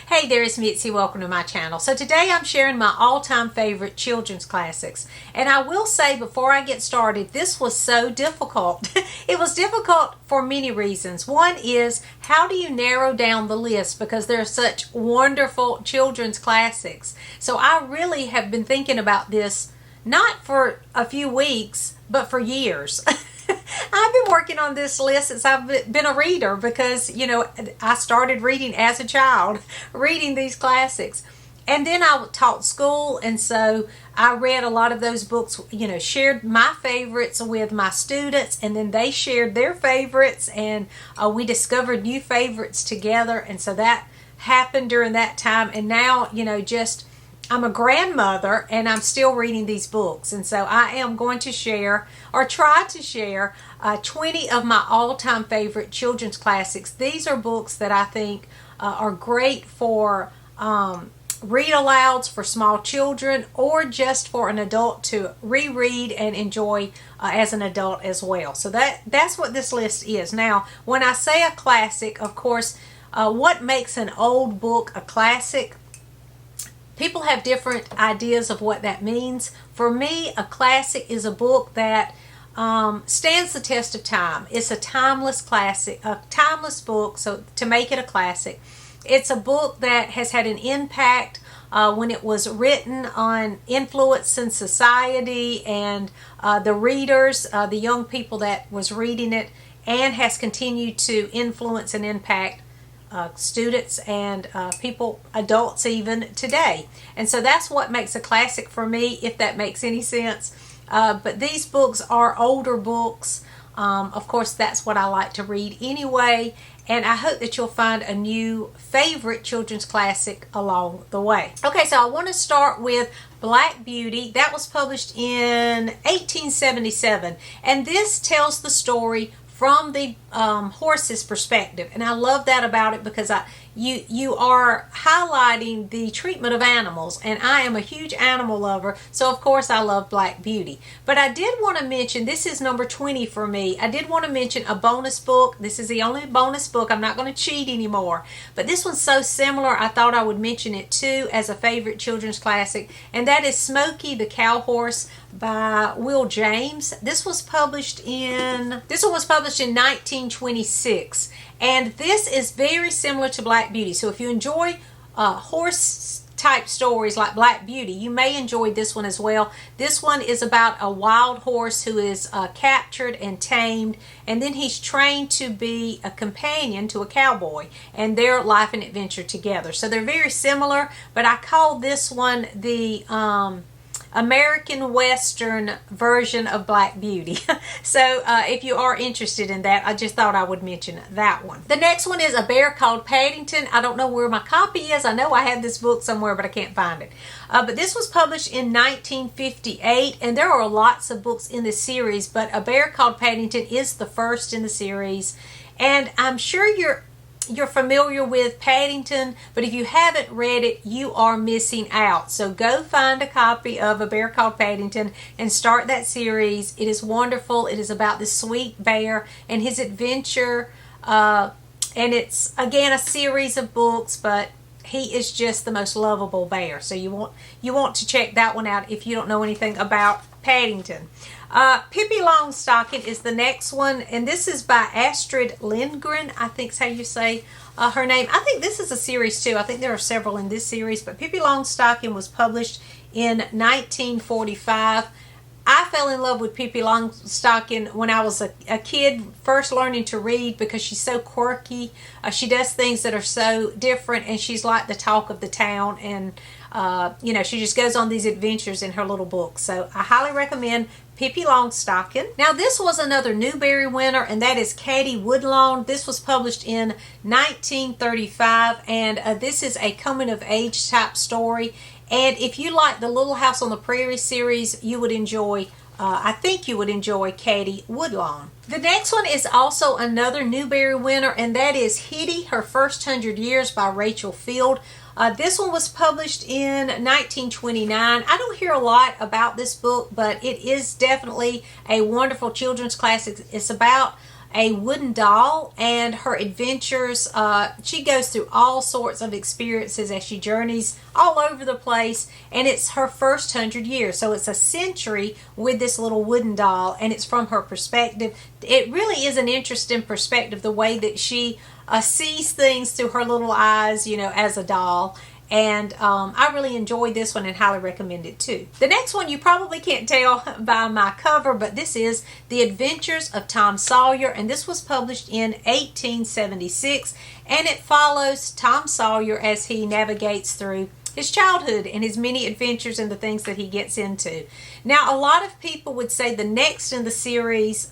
Hey there, it's Mitzi. Welcome to my channel. So today I'm sharing my all-time favorite children's classics. And I will say before I get started, this was so difficult. It was difficult for many reasons. One is, how do you narrow down the list? Because there are such wonderful children's classics. So I really have been thinking about this, not for a few weeks, but for years. I've been working on this list since I've been a reader because, I started reading as a child, reading these classics. And then I taught school, and so I read a lot of those books, shared my favorites with my students, and then they shared their favorites, and we discovered new favorites together. And so that happened during that time. And now, I'm a grandmother and I'm still reading these books, and so I am going to share or try to share 20 of my all-time favorite children's classics. These are books that I think are great for read-alouds for small children, or just for an adult to reread and enjoy as an adult as well. So that's what this list is. Now, when I say a classic, of course, what makes an old book a classic? People have different ideas of what that means. For me, a classic is a book that stands the test of time. It's a timeless classic, a timeless book, so to make it a classic. It's a book that has had an impact when it was written, on influence in society and the readers, the young people that was reading it, and has continued to influence and impact students and people, adults even today. And so that's what makes a classic for me, if that makes any sense. But these books are older books. Of course, that's what I like to read anyway. And I hope that you'll find a new favorite children's classic along the way. Okay, so I want to start with Black Beauty. That was published in 1877. And this tells the story from the horse's perspective, and I love that about it, because you are highlighting the treatment of animals, and I am a huge animal lover, so of course I love Black Beauty. But I did want to mention, this is number 20 for me, I did want to mention a bonus book. This is the only bonus book. I'm not going to cheat anymore, but this one's so similar, I thought I would mention it too as a favorite children's classic, and that is Smokey the Cow Horse by Will James. This one was published in 1926, and this is very similar to Black Beauty. So if you enjoy horse type stories like Black Beauty, you may enjoy this one as well. This one is about a wild horse who is captured and tamed, and then he's trained to be a companion to a cowboy, and their life and adventure together. So they're very similar, but I call this one the American Western version of Black Beauty. So if you are interested in that, I just thought I would mention that one. The next one is A Bear Called Paddington. I don't know where my copy is. I know I have this book somewhere, but I can't find it. But this was published in 1958, and there are lots of books in this series, but A Bear Called Paddington is the first in the series. And I'm sure you're familiar with Paddington, but if you haven't read it, you are missing out. So go find a copy of A Bear Called Paddington and start that series. It is wonderful. It is about this sweet bear and his adventure, and it's again a series of books, but he is just the most lovable bear. So you want to check that one out if you don't know anything about Paddington. Pippi Longstocking is the next one, and this is by Astrid Lindgren, I think is how you say her name. I think this is a series too. I think there are several in this series, but Pippi Longstocking was published in 1945. I fell in love with Pippi Longstocking when I was a kid, first learning to read, because she's so quirky. She does things that are so different, and she's like the talk of the town, and she just goes on these adventures in her little book. So I highly recommend Pippi Longstocking. Now this was another Newbery winner, and that is Katie Woodlawn. This was published in 1935, and this is a coming of age type story. And if you like the Little House on the Prairie series, you would enjoy, I think you would enjoy Katie Woodlawn. The next one is also another Newbery winner, and that is Hitty, Her First 100 Years by Rachel Field. This one was published in 1929. I don't hear a lot about this book, but it is definitely a wonderful children's classic. It's about a wooden doll and her adventures. She goes through all sorts of experiences as she journeys all over the place, and it's her first 100 years. So it's a century with this little wooden doll, and it's from her perspective. It really is an interesting perspective, the way that she sees things through her little eyes, you know, as a doll. And I really enjoyed this one and highly recommend it too. The next one you probably can't tell by my cover, but this is The Adventures of Tom Sawyer, and this was published in 1876, and it follows Tom Sawyer as he navigates through his childhood and his many adventures and the things that he gets into. Now, a lot of people would say the next in the series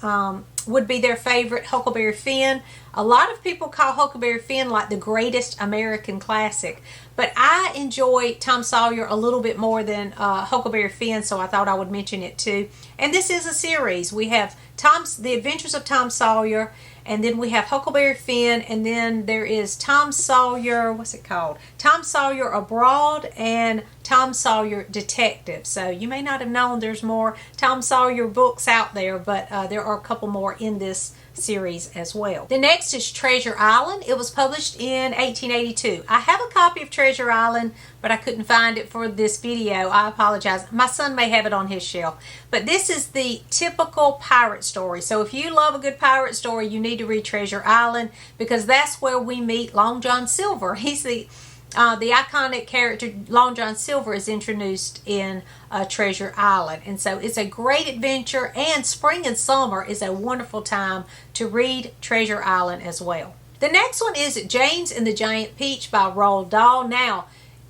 would be their favorite, Huckleberry Finn. A lot of people call Huckleberry Finn like the greatest American classic, but I enjoy Tom Sawyer a little bit more than Huckleberry Finn, so I thought I would mention it too. And this is a series. We have The Adventures of Tom Sawyer, and then we have Huckleberry Finn, and then there is Tom Sawyer, what's it called? Tom Sawyer Abroad and Tom Sawyer Detective. So you may not have known there's more Tom Sawyer books out there, but there are a couple more in this series as well. The next is Treasure Island. It was published in 1882. I have a copy of Treasure Island, but I couldn't find it for this video. I apologize. My son may have it on his shelf. But this is the typical pirate story. So if you love a good pirate story, you need to read Treasure Island, because that's where we meet Long John Silver. He's the iconic character. Long John Silver is introduced in Treasure Island, and so it's a great adventure, and spring and summer is a wonderful time to read Treasure Island as well. The next one is James and the Giant Peach by Roald Dahl. Now,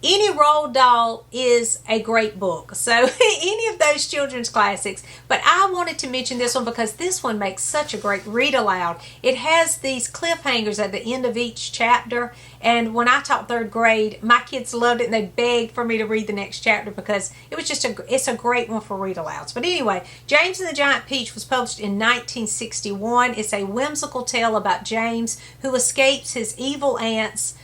any Roald Dahl is a great book, so any of those children's classics, but I wanted to mention this one because this one makes such a great read aloud. It has these cliffhangers at the end of each chapter, and when I taught third grade, my kids loved it and they begged for me to read the next chapter because it was just it's a great one for read alouds. But anyway, James and the Giant Peach was published in 1961. It's a whimsical tale about James who escapes his evil aunts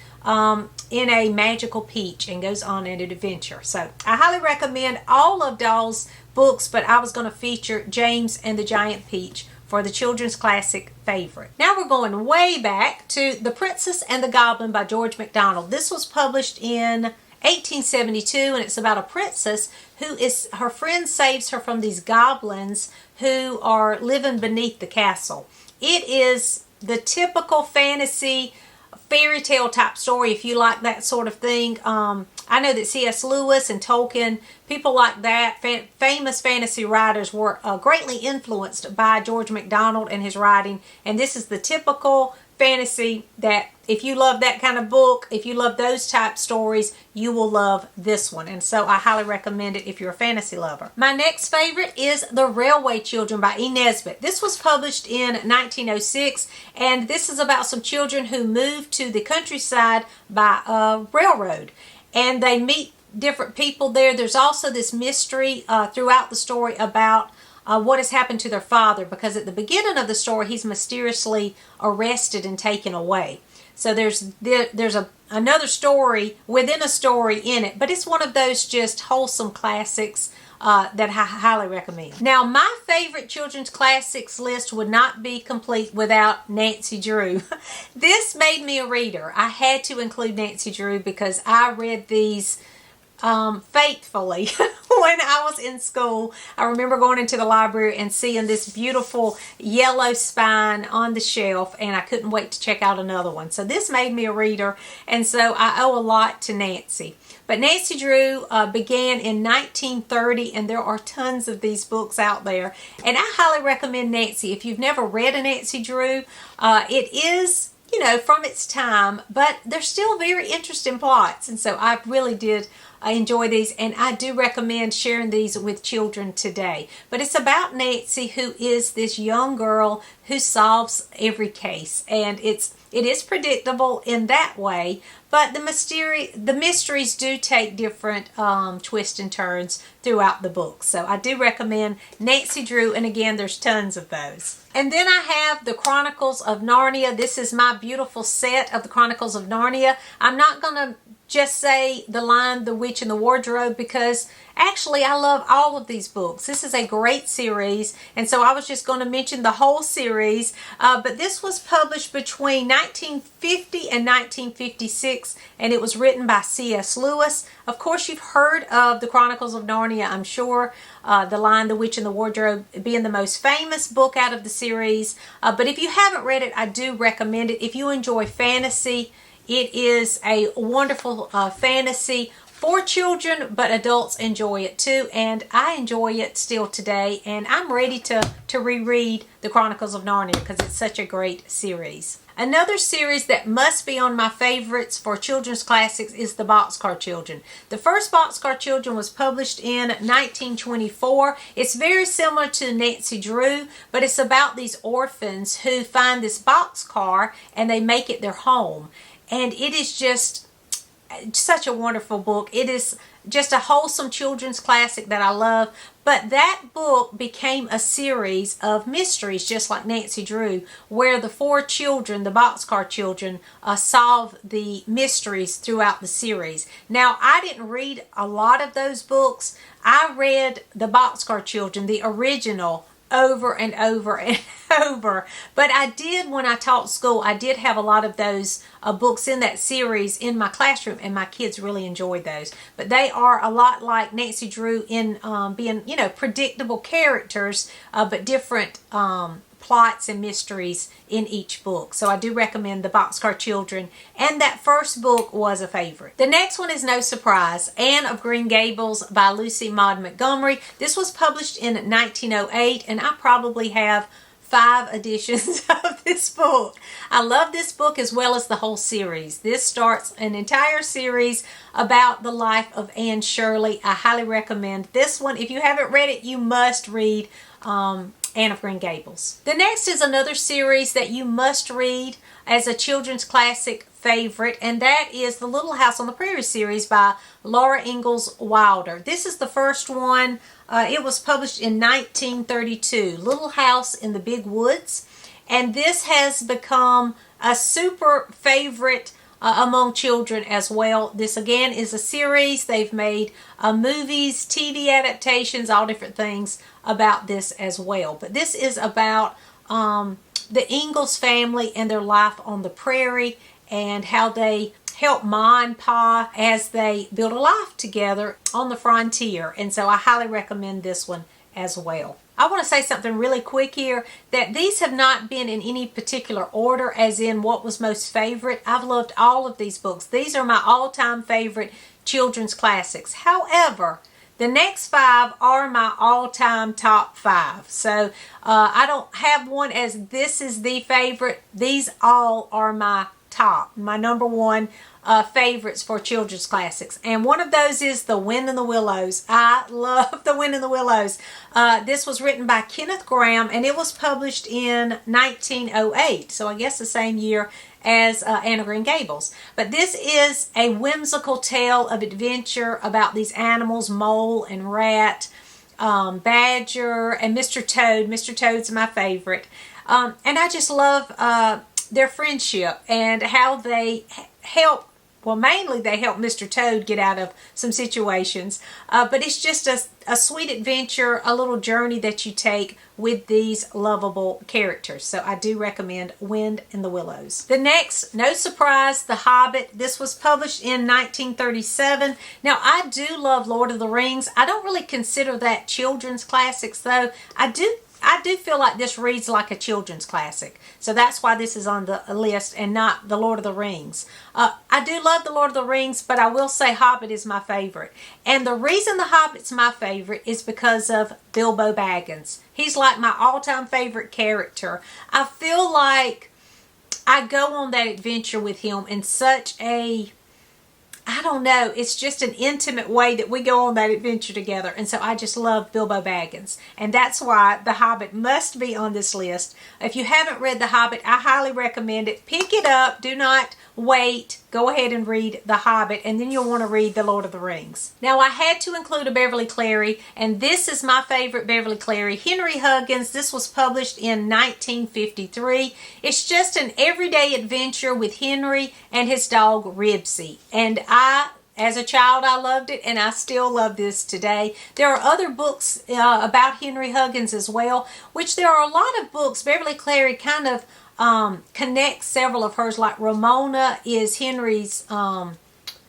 in a magical peach and goes on an adventure. So I highly recommend all of Dahl's books, but I was going to feature James and the Giant Peach for the children's classic favorite. Now we're going way back to The Princess and the Goblin by George MacDonald. This was published in 1872, and it's about a princess her friend saves her from these goblins who are living beneath the castle. It is the typical fantasy fairy tale type story if you like that sort of thing. I know that C.S. Lewis and Tolkien, people like that, famous fantasy writers, were greatly influenced by George MacDonald and his writing, and this is the typical fantasy that if you love that kind of book, if you love those type stories, you will love this one. And so I highly recommend it if you're a fantasy lover. My next favorite is The Railway Children by E. Nesbit. This was published in 1906, and this is about some children who move to the countryside by a railroad, and they meet different people there. There's also this mystery throughout the story about what has happened to their father, because at the beginning of the story he's mysteriously arrested and taken away. So there's another story within a story in it, but it's one of those just wholesome classics that I highly recommend. Now, my favorite children's classics list would not be complete without Nancy Drew. This made me a reader. I had to include Nancy Drew because I read these faithfully when I was in school. I remember going into the library and seeing this beautiful yellow spine on the shelf, and I couldn't wait to check out another one. So this made me a reader, and so I owe a lot to Nancy. But Nancy Drew began in 1930, and there are tons of these books out there, and I highly recommend Nancy. If you've never read a Nancy Drew, it is, you know, from its time, but they're still very interesting plots, and so I really did enjoy these, and I do recommend sharing these with children today. But it's about Nancy, who is this young girl who solves every case, and it is predictable in that way, but the mysteries do take different twists and turns throughout the book. So I do recommend Nancy Drew, and again, there's tons of those. And then I have the Chronicles of Narnia. This is my beautiful set of the Chronicles of Narnia. I'm not going to just say The Lion, the Witch, and the Wardrobe, because actually I love all of these books. This is a great series, and so I was just going to mention the whole series, but this was published between 1950 and 1956, and it was written by C.S. Lewis. Of course, you've heard of the Chronicles of Narnia, I'm sure. The Lion, the Witch, and the Wardrobe being the most famous book out of the series. But if you haven't read it, I do recommend it. If you enjoy fantasy, it is a wonderful fantasy for children, but adults enjoy it too, and I enjoy it still today, and I'm ready to reread the Chronicles of Narnia because it's such a great series. Another series that must be on my favorites for children's classics is the Boxcar Children. The first Boxcar Children was published in 1924. It's very similar to Nancy Drew, but it's about these orphans who find this boxcar and they make it their home. And it is just such a wonderful book. It is just a wholesome children's classic that I love. But that book became a series of mysteries, just like Nancy Drew, where the four children, the Boxcar Children, solve the mysteries throughout the series. Now, I didn't read a lot of those books. I read the Boxcar Children, the original, over and over and over. But I did, when I taught school, I did have a lot of those books in that series in my classroom, and my kids really enjoyed those. But they are a lot like Nancy Drew in being, predictable characters, but different plots and mysteries in each book. So I do recommend the Boxcar Children, and that first book was a favorite. The next one is no surprise, Anne of Green Gables by Lucy Maud Montgomery. This was published in 1908, and I probably have 5 editions of this book. I love this book as well as the whole series. This starts an entire series about the life of Anne Shirley. I highly recommend this one. If you haven't read it, you must read Anne of Green Gables. The next is another series that you must read as a children's classic favorite, and that is the Little House on the Prairie series by Laura Ingalls Wilder. This is the first one. It was published in 1932, Little House in the Big Woods, and this has become a super favorite among children as well. This again is a series. They've made movies, TV adaptations, all different things about this as well. But this is about the Ingalls family and their life on the prairie, and how they help Ma and Pa as they build a life together on the frontier. And so I highly recommend this one as well. I want to say something really quick here, that these have not been in any particular order as in what was most favorite. I've loved all of these books. These are my all-time favorite children's classics. However, the next 5 are my all-time top 5. So I don't have one as this is the favorite. These all are my top, my number 1 favorites for children's classics. And one of those is The Wind in the Willows. I love The Wind in the Willows. This was written by Kenneth Grahame, and it was published in 1908. So I guess the same year as Anne of Green Gables. But this is a whimsical tale of adventure about these animals, Mole and Rat, Badger, and Mr. Toad. Mr. Toad's my favorite. And I just love their friendship and how they help. Well, mainly they help Mr. Toad get out of some situations. But it's just a sweet adventure, a little journey that you take with these lovable characters. So I do recommend Wind in the Willows. The next, no surprise, The Hobbit. This was published in 1937. Now, I do love Lord of the Rings. I don't really consider that children's classics, though. I do feel like this reads like a children's classic. So that's why this is on the list and not The Lord of the Rings. I do love The Lord of the Rings, but I will say Hobbit is my favorite. And the reason The Hobbit's my favorite is because of Bilbo Baggins. He's like my all-time favorite character. I feel like I go on that adventure with him in such a, I don't know, it's just an intimate way that we go on that adventure together. And so I just love Bilbo Baggins. And that's why The Hobbit must be on this list. If you haven't read The Hobbit, I highly recommend it. Pick it up. Do not wait, go ahead and read The Hobbit, and then you'll want to read The Lord of the Rings. Now, I had to include a Beverly Cleary, and this is my favorite Beverly Cleary, Henry Huggins. This was published in 1953. It's just an everyday adventure with Henry and his dog Ribsy. And as a child, I loved it, and I still love this today. There are other books about Henry Huggins as well, which there are a lot of books. Beverly Cleary kind of connects several of hers, like Ramona is Henry's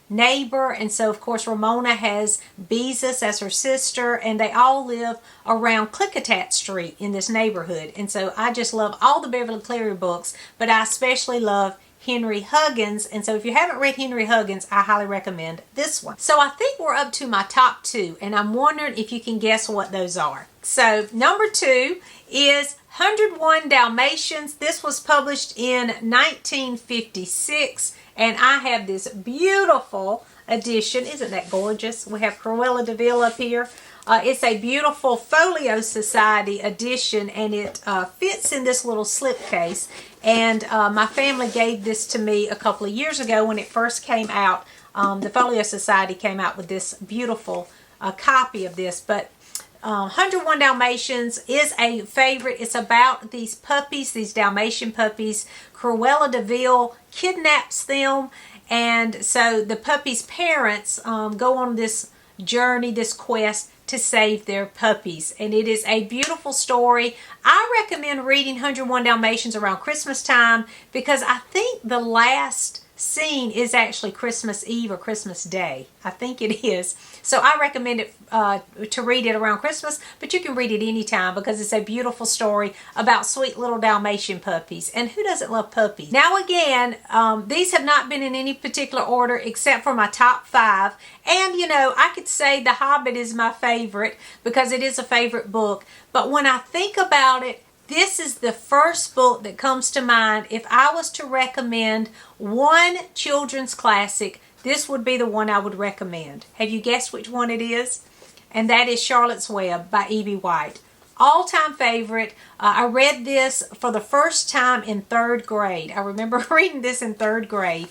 neighbor, and so of course Ramona has Beezus as her sister, and they all live around Klickitat Street in this neighborhood. And so I just love all the Beverly Cleary books, but I especially love Henry Huggins, and so if you haven't read Henry Huggins, I highly recommend this one. So I think we're up to my top 2, and I'm wondering if you can guess what those are. So number 2 is 101 Dalmatians. This was published in 1956, and I have this beautiful edition. Isn't that gorgeous? We have Cruella de Vil up here. It's a beautiful Folio Society edition, and it fits in this little slipcase. And my family gave this to me a couple of years ago when it first came out. The Folio Society came out with this beautiful copy of this. But 101 Dalmatians is a favorite. It's about these puppies, these Dalmatian puppies. Cruella de Vil kidnaps them, and so the puppies' parents go on this journey, this quest to save their puppies. And it is a beautiful story. I recommend reading 101 Dalmatians around Christmas time, because I think the last scene is actually Christmas Eve or Christmas Day. I think it is. So I recommend it to read it around Christmas, but you can read it anytime because it's a beautiful story about sweet little Dalmatian puppies. And who doesn't love puppies? Now again, these have not been in any particular order except for my top 5. And you know, I could say The Hobbit is my favorite because it is a favorite book. But when I think about it, this is the first book that comes to mind. If I was to recommend one children's classic, this would be the one I would recommend. Have you guessed which one it is? And that is Charlotte's Web by E.B. White. All-time favorite. I read this for the first time in 3rd grade. I remember reading this in 3rd grade.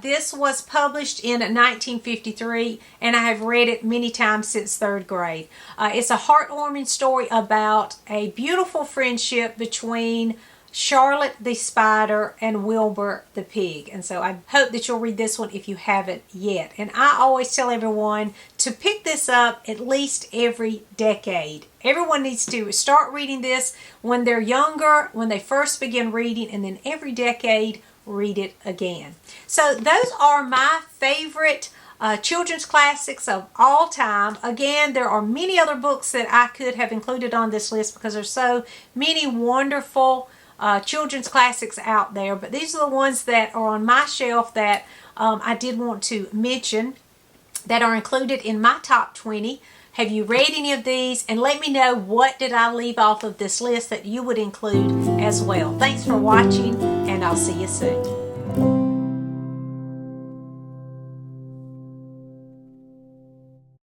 This was published in 1953, and I have read it many times since 3rd grade. It's a heartwarming story about a beautiful friendship between Charlotte the spider and Wilbur the pig. And so I hope that you'll read this one if you haven't yet. And I always tell everyone to pick this up at least every decade. Everyone needs to start reading this when they're younger, when they first begin reading, and then every decade read it again. So those are my favorite children's classics of all time. Again, there are many other books that I could have included on this list because there's so many wonderful children's classics out there, but these are the ones that are on my shelf that I did want to mention that are included in my top 20. Have you read any of these? And let me know, what did I leave off of this list that you would include as well. Thanks for watching, and I'll see you soon.